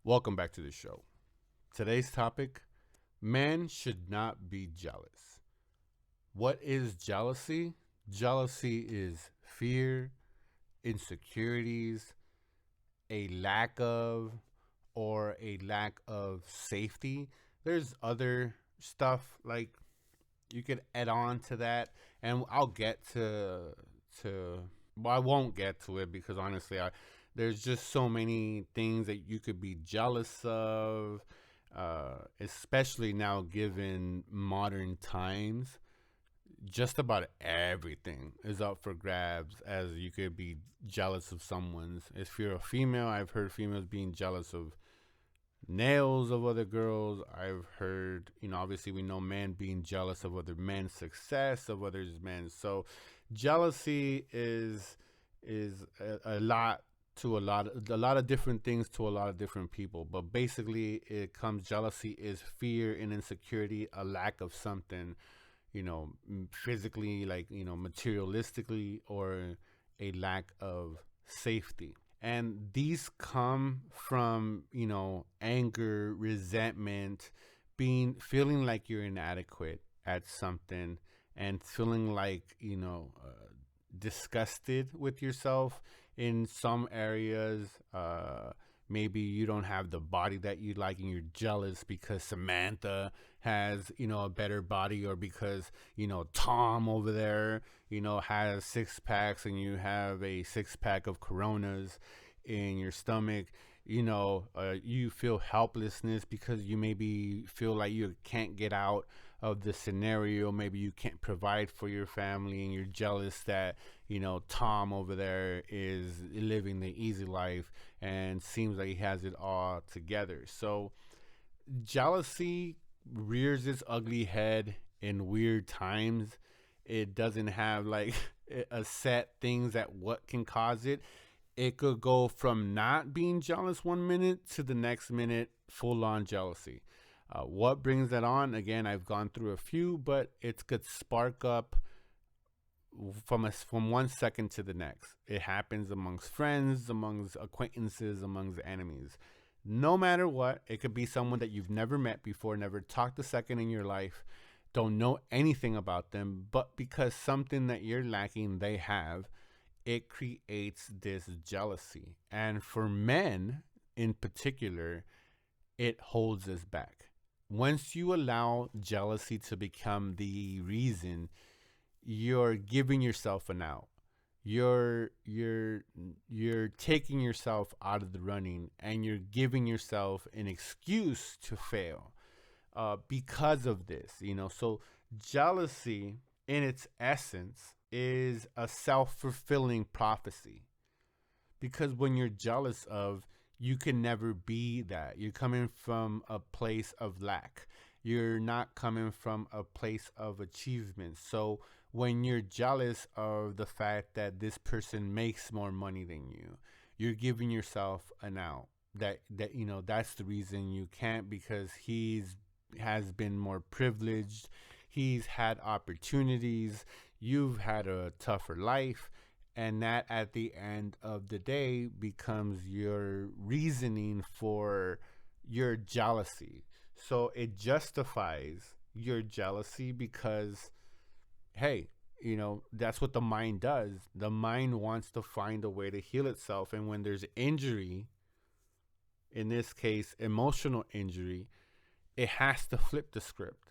Welcome back to the show. Today's topic: men should not be jealous. What is jealousy? Jealousy is fear, insecurities, a lack of, or a lack of safety. There's other stuff like you could add on to that, and I'll get to. Well, I won't get to it because honestly, there's just so many things that you could be jealous of, especially now given modern times. Just about everything is up for grabs, as you could be jealous of someone's. If you're a female, I've heard females being jealous of nails of other girls. I've heard, obviously we know men being jealous of other men's success, of others men. So jealousy is a lot to a lot of different things to a lot of different people. But basically it comes jealousy is fear and insecurity, a lack of something, physically, like, materialistically, or a lack of safety. And these come from, anger, resentment, feeling like you're inadequate at something, and feeling like, disgusted with yourself in some areas. Maybe you don't have the body that you like and you're jealous because Samantha has, a better body, or because, Tom over there, has six packs and you have a six pack of Coronas in your stomach. You feel helplessness because you maybe feel like you can't get out of the scenario. Maybe you can't provide for your family and you're jealous that, Tom over there is living the easy life and seems like he has it all together. So jealousy rears its ugly head in weird times. It doesn't have like a set things that what can cause it. It could go from not being jealous 1 minute to the next minute full on jealousy. What brings that on? Again, I've gone through a few, but it could spark up from 1 second to the next. It happens amongst friends, amongst acquaintances, amongst enemies. No matter what, it could be someone that you've never met before, never talked a second in your life, don't know anything about them, but because something that you're lacking, they have, it creates this jealousy. And for men in particular, it holds us back. Once you allow jealousy to become the reason, you're giving yourself an out. You're taking yourself out of the running, and you're giving yourself an excuse to fail because of this. So jealousy in its essence is a self-fulfilling prophecy, because when you're jealous of, you can never be that. You're coming from a place of lack. You're not coming from a place of achievement. So when you're jealous of the fact that this person makes more money than you, you're giving yourself an out. That's the reason you can't, because he's has been more privileged. He's had opportunities. You've had a tougher life, and that at the end of the day becomes your reasoning for your jealousy. So it justifies your jealousy because, hey, that's what the mind does. The mind wants to find a way to heal itself, and when there's injury, in this case emotional injury, it has to flip the script.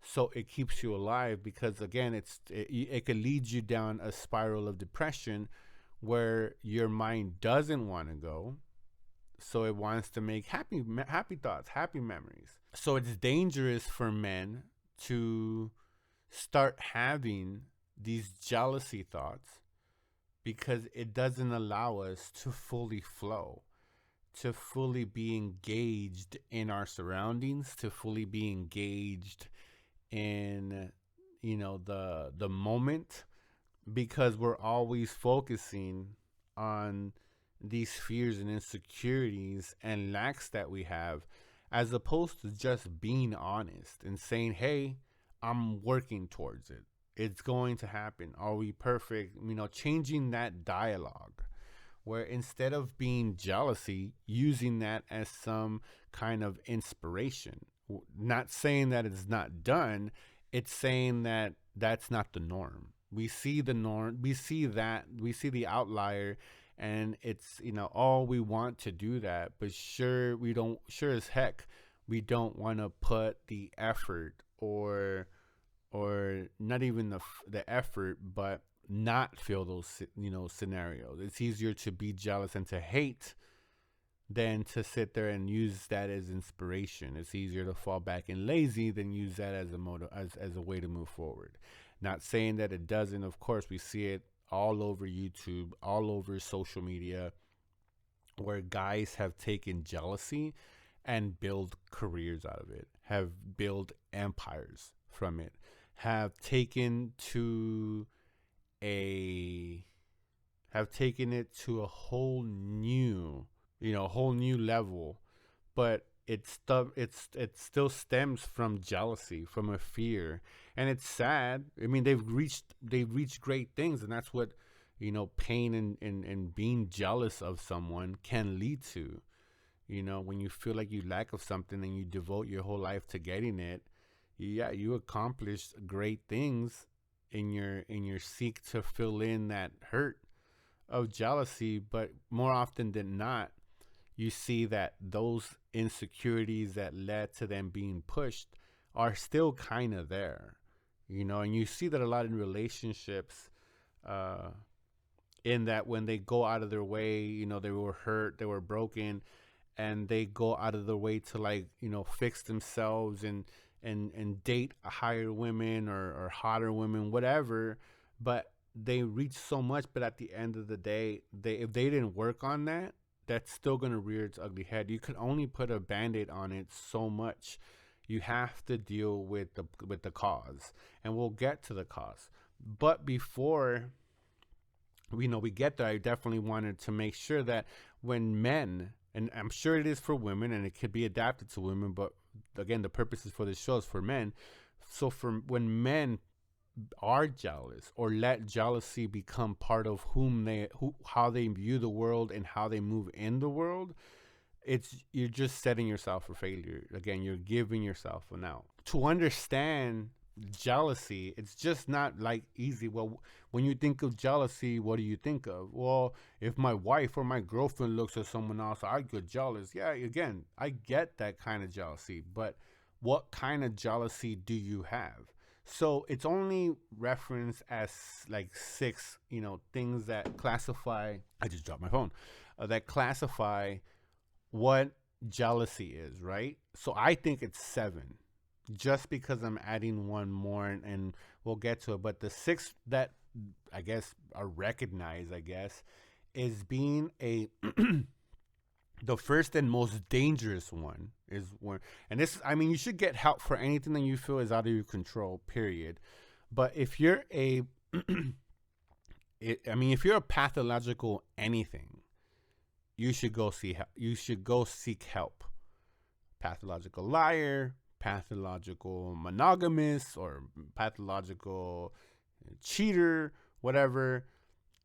So it keeps you alive, because again, it could lead you down a spiral of depression where your mind doesn't want to go. So it wants to make happy thoughts, happy memories. So it's dangerous for men to start having these jealousy thoughts, because it doesn't allow us to fully flow, to fully be engaged in our surroundings, to fully be engaged in, the moment, because we're always focusing on these fears and insecurities and lacks that we have, as opposed to just being honest and saying, hey, I'm working towards it, it's going to happen, are we perfect? Changing that dialogue where instead of being jealousy, using that as some kind of inspiration. Not saying that it's not done, it's saying that that's not the norm. We see the norm, we see the outlier, and it's, all we want to do that, but sure, we don't, sure as heck, we don't want to put the effort, or not even the effort, but not feel those scenarios. It's easier to be jealous and to hate than to sit there and use that as inspiration. It's easier to fall back and lazy than use that as a as a way to move forward. Not saying that it doesn't. Of course, we see it all over YouTube, all over social media, where guys have taken jealousy and build careers out of it, have built empires from it, have taken to a have taken it to a whole new, whole new level. But it still stems from jealousy, from a fear, and it's sad. I mean, they've reached great things, and that's what, pain and being jealous of someone can lead to. When you feel like you lack of something and you devote your whole life to getting it, yeah, you accomplished great things in your seek to fill in that hurt of jealousy. But more often than not, you see that those insecurities that led to them being pushed are still kind of there, and you see that a lot in relationships, uh, in that when they go out of their way, they were hurt, they were broken, and they go out of their way to, like, fix themselves and date higher women, or hotter women, whatever. But they reach so much, but at the end of the day, if they didn't work on that, that's still going to rear its ugly head. You can only put a band-aid on it so much. You have to deal with the cause, and we'll get to the cause. But before we get there, I definitely wanted to make sure that when men, and I'm sure it is for women and it could be adapted to women, but again, the purposes for this show is for men. So for when men are jealous, or let jealousy become part of how they view the world and how they move in the world, you're just setting yourself for failure. Again, you're giving yourself an out. To understand jealousy, it's just not like easy. Well, when you think of jealousy, what do you think of? Well, if my wife or my girlfriend looks at someone else, I get jealous. Yeah, again, I get that kind of jealousy, but what kind of jealousy do you have? So it's only referenced as like six, things that classify. I just dropped my phone. That classify what jealousy is, right? So I think it's seven, just because I'm adding one more, and we'll get to it. But the six that I guess are recognized, I guess, is being a the first and most dangerous one is one. And this, I mean, you should get help for anything that you feel is out of your control, period. But if you're if you're a pathological anything, you should go see help. You should go seek help. Pathological liar, pathological monogamous, or pathological cheater, whatever.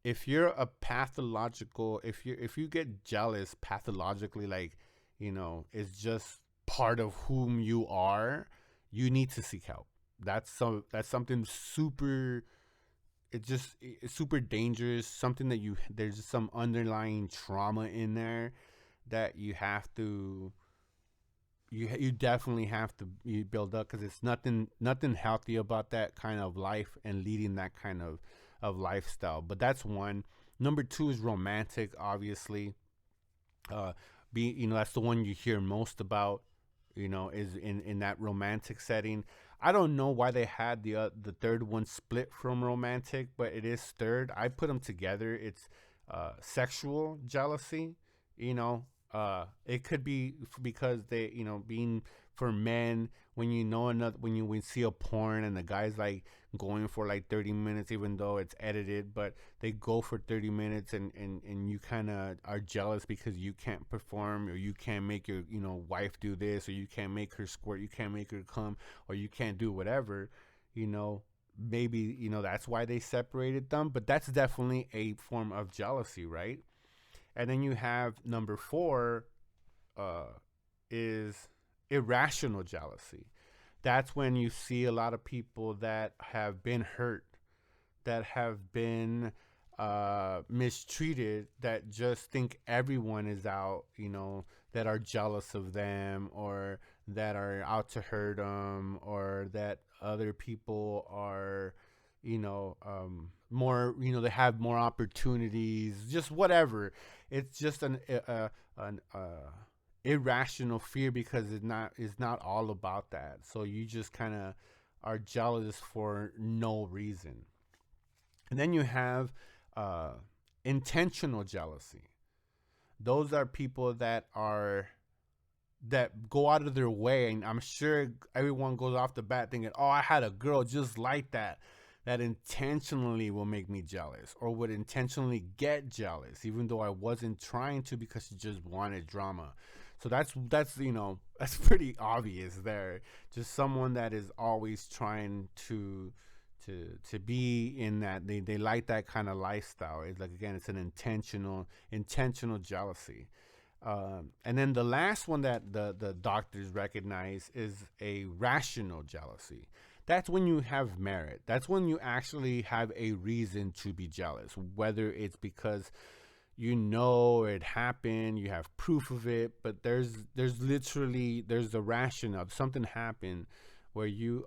If you're a pathological, if you get jealous pathologically, like, it's just part of whom you are, you need to seek help. That's something super. It's super dangerous. Something that there's just some underlying trauma in there that you have to. You definitely have to build up, because it's nothing healthy about that kind of life and leading that kind of lifestyle. But that's one. Number two is romantic, obviously. That's the one you hear most about, is in that romantic setting. I don't know why they had the third one split from romantic, but it is third. I put them together. It's sexual jealousy. It could be because they, being for men, when when you see a porn and the guy's like going for like 30 minutes, even though it's edited, but they go for 30 minutes, and you kind of are jealous because you can't perform, or you can't make your, wife do this, or you can't make her squirt, you can't make her come, or you can't do whatever, maybe, that's why they separated them. But that's definitely a form of jealousy, right? And then you have number four, uh, is irrational jealousy. That's when you see a lot of people that have been hurt, that have been mistreated, that just think everyone is out, that are jealous of them, or that are out to hurt them, or that other people are, more, they have more opportunities, just whatever. It's just an irrational fear, because it's not all about that. So you just kind of are jealous for no reason. And then you have uh, intentional jealousy. Those are people that go out of their way, and I'm sure everyone goes off the bat thinking, "Oh, I had a girl just like that." That intentionally will make me jealous, or would intentionally get jealous, even though I wasn't trying to, because she just wanted drama. So that's that's pretty obvious there. Just someone that is always trying to be in that, they like that kind of lifestyle. It's like, again, it's an intentional jealousy. And then the last one that the doctors recognize is a rational jealousy. That's when you have merit. That's when you actually have a reason to be jealous, whether it's because it happened, you have proof of it, but there's the rationale. Something happened where you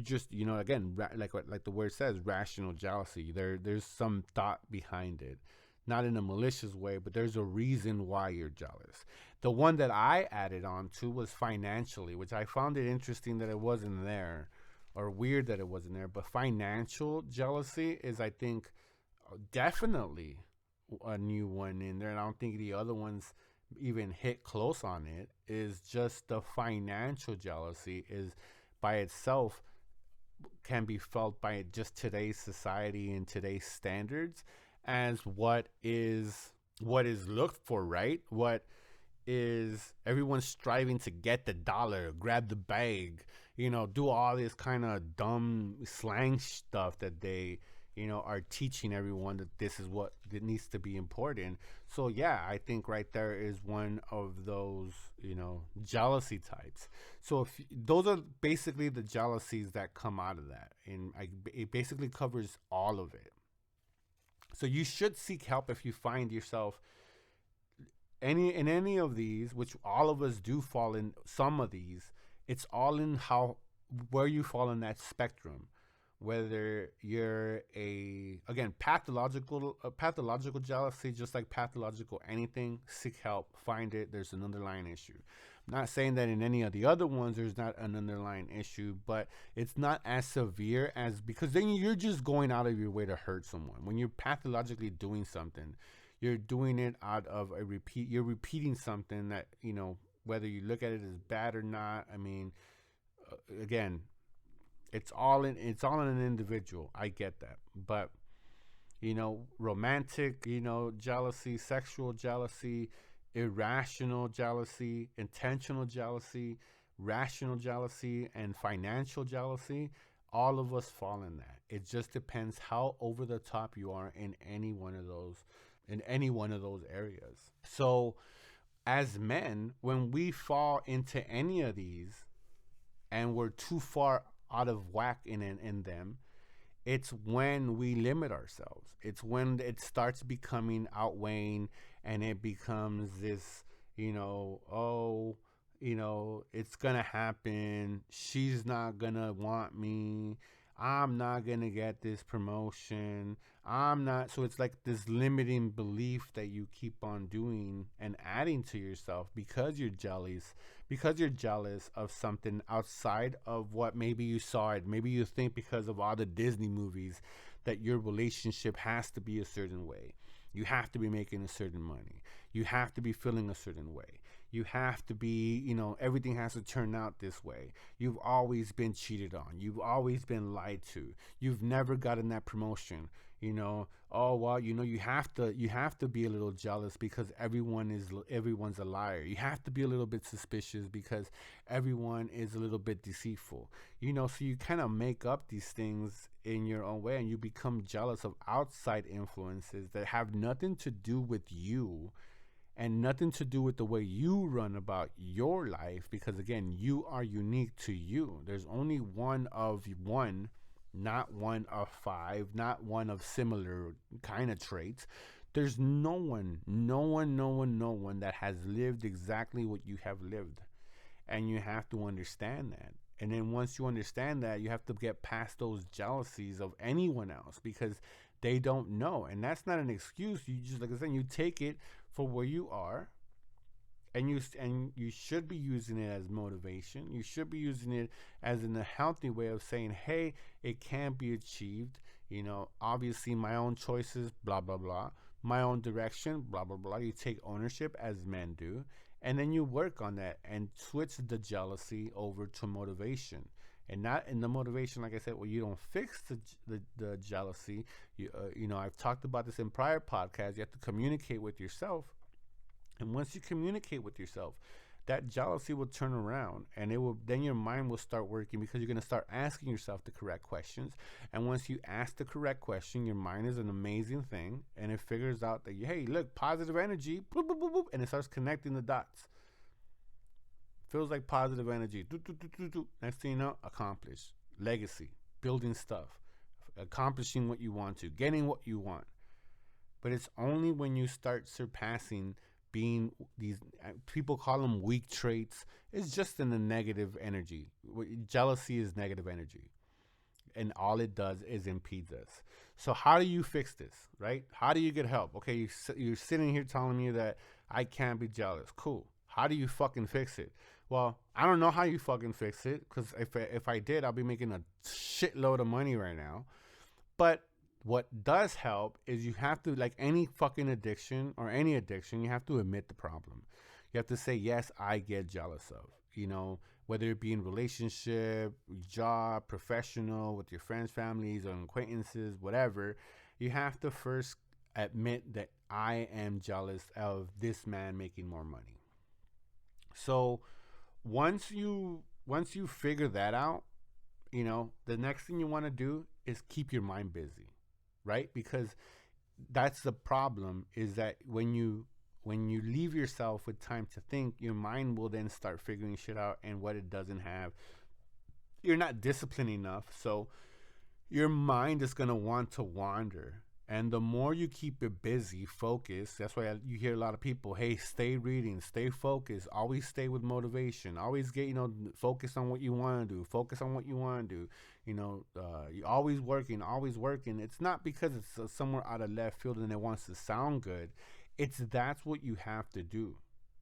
just, again, like the word says, rational jealousy. There's some thought behind it, not in a malicious way, but there's a reason why you're jealous. The one that I added on to was financially, which I found it interesting that it wasn't there, or weird that it wasn't there. But financial jealousy is, I think, definitely a new one in there, and I don't think the other ones even hit close on it. Is just the financial jealousy is by itself can be felt by just today's society and today's standards as what is looked for, right? What is everyone's striving to get the dollar, grab the bag, do all this kind of dumb slang stuff that they, are teaching everyone that this is what that needs to be important. So yeah, I think right there is one of those, jealousy types. So if those are basically the jealousies that come out of that, and it basically covers all of it. So you should seek help if you find yourself any of these, which all of us do fall in some of these. It's all in how where you fall in that spectrum. Whether you're again, pathological jealousy, just like pathological anything, seek help, find it. There's an underlying issue. I'm not saying that in any of the other ones there's not an underlying issue, but it's not as severe as, because then you're just going out of your way to hurt someone. When you're pathologically doing something, you're doing it out of a repeat. You're repeating something that, whether you look at it as bad or not. I mean, again, it's all in an individual. I get that, but romantic, jealousy, sexual jealousy, irrational jealousy, intentional jealousy, rational jealousy, and financial jealousy. All of us fall in that. It just depends how over the top you are in any one of those areas. So as men, when we fall into any of these and we're too far out of whack in them, it's when we limit ourselves. It's when it starts becoming outweighing, and it becomes this, oh, it's gonna happen. She's not gonna want me. I'm not gonna get this promotion. I'm not. So it's like this limiting belief that you keep on doing and adding to yourself, because you're jealous of something outside of what maybe you saw it. Maybe you think because of all the Disney movies that your relationship has to be a certain way. You have to be making a certain money. You have to be feeling a certain way. You have to be, everything has to turn out this way. You've always been cheated on. You've always been lied to. You've never gotten that promotion. Oh well, you have to be a little jealous because everyone's a liar. You have to be a little bit suspicious because everyone is a little bit deceitful. So you kind of make up these things in your own way, and you become jealous of outside influences that have nothing to do with you and nothing to do with the way you run about your life, because again, you are unique to you. There's only one of one, not one of five, not one of similar kind of traits. There's no one that has lived exactly what you have lived. And you have to understand that. And then once you understand that, you have to get past those jealousies of anyone else because they don't know. And that's not an excuse. You just, like I said, you take it for where you are, and you should be using it as motivation. You should be using it as in a healthy way of saying, hey, it can be achieved. Obviously my own choices, blah blah blah, my own direction, blah blah blah. You take ownership as men do, and then you work on that and switch the jealousy over to motivation. And not in the motivation, like I said, well, you don't fix the jealousy. I've talked about this in prior podcasts. You have to communicate with yourself, and once you communicate with yourself, that jealousy will turn around, and then your mind will start working because you're going to start asking yourself the correct questions. And once you ask the correct question, your mind is an amazing thing, and it figures out that, hey, look, positive energy, boop, boop, boop, boop, and it starts connecting the dots. Feels like positive energy. Do, do, do, do, do. Next thing you know, accomplish. Legacy. Building stuff. Accomplishing what you want to. Getting what you want. But it's only when you start surpassing being these, people call them weak traits. It's just in the negative energy. Jealousy is negative energy. And all it does is impedes us. So how do you fix this, right? How do you get help? Okay, you're sitting here telling me that I can't be jealous. Cool. How do you fucking fix it? Well, I don't know how you fucking fix it, because if I did, I'll be making a shitload of money right now. But what does help is you have to, like any fucking addiction or any addiction, you have to admit the problem. You have to say, yes, I get jealous of, whether it be in relationship, job, professional, with your friends, families, or acquaintances, whatever. You have to first admit that I am jealous of this man making more money. So once you figure that out, the next thing you want to do is keep your mind busy, right? Because that's the problem, is that when you leave yourself with time to think, your mind will then start figuring shit out, and what it doesn't have, you're not disciplined enough, so your mind is going to want to wander. And the more you keep it busy, focused, that's why you hear a lot of people, hey, stay reading, stay focused, always stay with motivation, always get, focus on what you want to do, focus on what you want to do, you're always working. It's not because it's somewhere out of left field and it wants to sound good. That's what you have to do.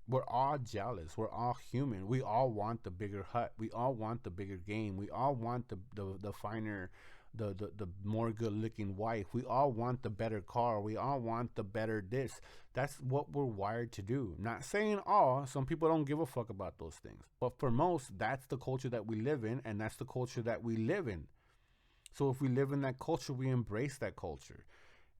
We're all jealous. We're all human. We all want the bigger hut. We all want the bigger game. We all want the finer, the more good looking wife. We all want the better car. We all want the better this. That's what we're wired to do. Not saying all. Some people don't give a fuck about those things. But for most, that's the culture that we live in, and that's the culture that we live in. So if we live in that culture, we embrace that culture.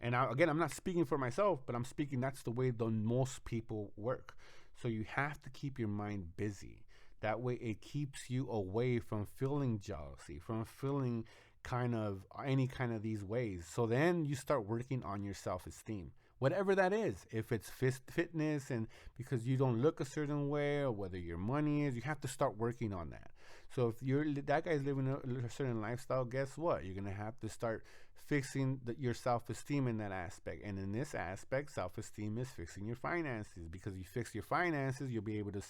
And again, I'm not speaking for myself, but I'm speaking that's the way the most people work. So you have to keep your mind busy. That way it keeps you away from feeling jealousy, from feeling kind of any kind of these ways. So then you start working on your self-esteem, whatever that is. If it's fitness, and because you don't look a certain way, or whether your money is, you have to start working on that. So if that guy's living a certain lifestyle, guess what? You're gonna have to start fixing your self-esteem in that aspect. And in this aspect, self-esteem is fixing your finances, because you fix your finances, you'll be able to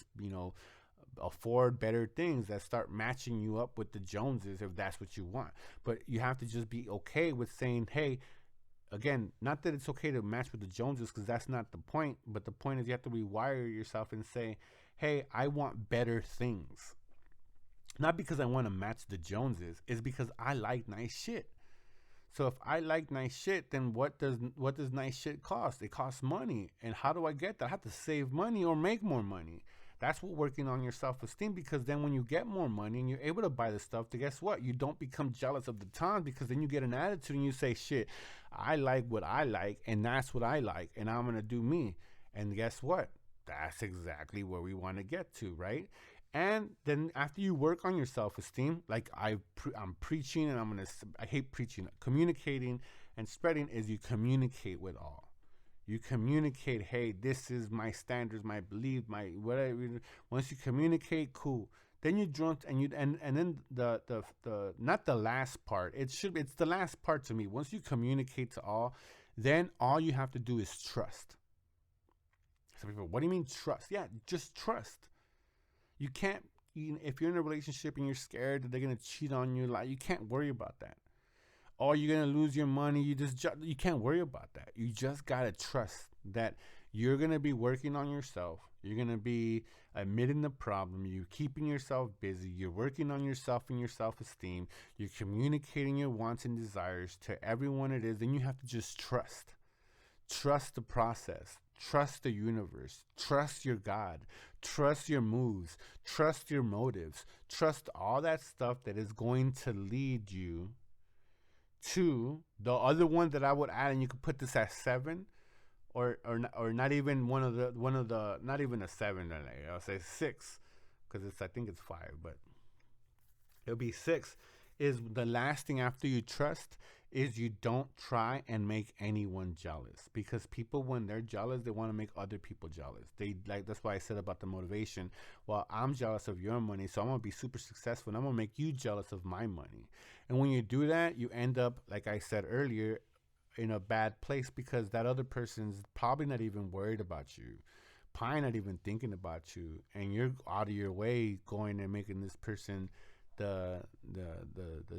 afford better things that start matching you up with the Joneses, if that's what you want. But you have to just be okay with saying, hey, again, not that it's okay to match with the Joneses, because that's not the point, but the point is you have to rewire yourself and say, hey, I want better things. Not because I want to match the Joneses, it's because I like nice shit. So if I like nice shit, then what does nice shit cost? It costs money. And how do I get that? I have to save money or make more money. That's what working on your self-esteem, because then when you get more money and you're able to buy the stuff, then guess what? You don't become jealous of the time, because then you get an attitude and you say, shit, I like what I like and that's what I like and I'm going to do me. And guess what? That's exactly where we want to get to, right? And then after you work on your self-esteem, like I'm preaching, and I hate preaching, communicating and spreading is you communicate with all. You communicate, hey, this is my standards, my belief, my whatever. Once you communicate, cool. Then you drunk and then the not the last part. It's the last part to me. Once you communicate to all, then all you have to do is trust. Some people, what do you mean trust? Yeah, just trust. You can't, if you're in a relationship and you're scared that they're gonna cheat on you, like, you can't worry about that. Or you're gonna lose your money. You can't worry about that. You just gotta trust that you're gonna be working on yourself. You're gonna be admitting the problem. You're keeping yourself busy. You're working on yourself and your self-esteem. You're communicating your wants and desires to everyone it is. Then you have to just trust. Trust the process. Trust the universe. Trust your God. Trust your moves. Trust your motives. Trust all that stuff that is going to lead you to the other one that I would add, and you could put this at 7, or not even one of the not even a 7. I'll say 6, because I think it's 5, but it'll be 6. Is the last thing after you trust is you don't try and make anyone jealous, because people, when they're jealous, they want to make other people jealous. They like, that's why I said about the motivation. Well, I'm jealous of your money, so I'm gonna be super successful and I'm gonna make you jealous of my money. And when you do that, you end up, like I said earlier, in a bad place, because that other person's probably not even worried about you, probably not even thinking about you, and you're out of your way going and making this person the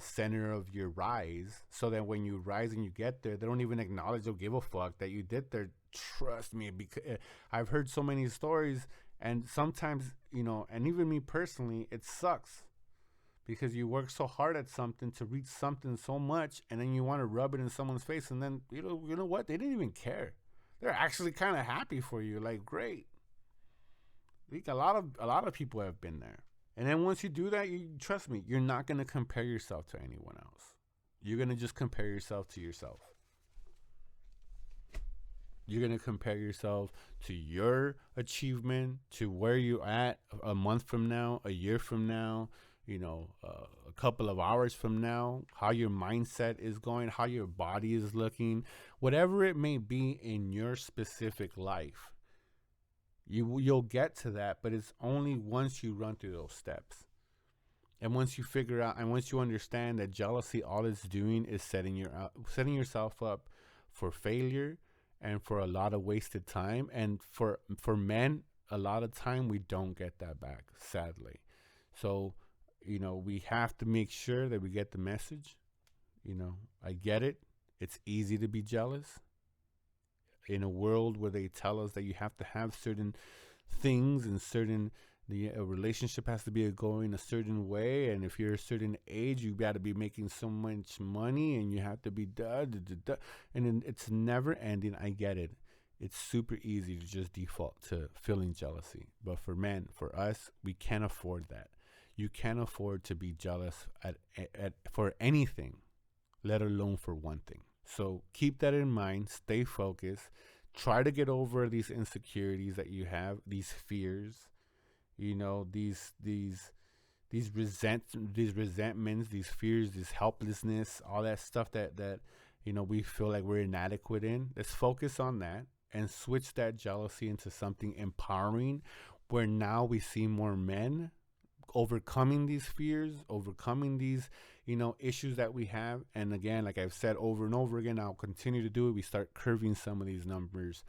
center of your rise, so that when you rise and you get there, they don't even acknowledge or give a fuck that you did there. Trust me, because I've heard so many stories, and sometimes, and even me personally, it sucks, because you work so hard at something to reach something so much, and then you want to rub it in someone's face, and then you know what, they didn't even care. They're actually kind of happy for you, like, great. Like, a lot of people have been there. And then once you do that, you trust me, you're not going to compare yourself to anyone else. You're going to just compare yourself to yourself. You're going to compare yourself to your achievement, to where you're at a month from now, a year from now, a couple of hours from now, how your mindset is going, how your body is looking, whatever it may be in your specific life. You'll get to that, but it's only once you run through those steps. And once you figure out, and once you understand that jealousy, all it's doing is setting yourself up for failure and for a lot of wasted time. And for men, a lot of time we don't get that back, sadly. So, we have to make sure that we get the message. I get it. It's easy to be jealous. In a world where they tell us that you have to have certain things and a relationship has to be going a certain way, and if you're a certain age, you got to be making so much money, and you have to be and then it's never ending. I get it. It's super easy to just default to feeling jealousy, but for men, for us, we can't afford that. You can't afford to be jealous for anything, let alone for one thing. So keep that in mind. Stay focused. Try to get over these insecurities that you have, these fears, these resentments, these fears, this helplessness, all that stuff that we feel like we're inadequate in. Let's focus on that and switch that jealousy into something empowering, where now we see more men overcoming these fears, overcoming these issues that we have. And again, like I've said over and over again, I'll continue to do it. We start curving some of these numbers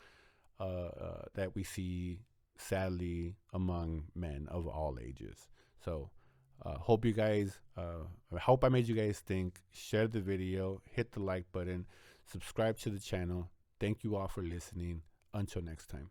that we see, sadly, among men of all ages. So hope you guys, I hope I made you guys think. Share the video, hit the like button, subscribe to the channel. Thank you all for listening. Until next time.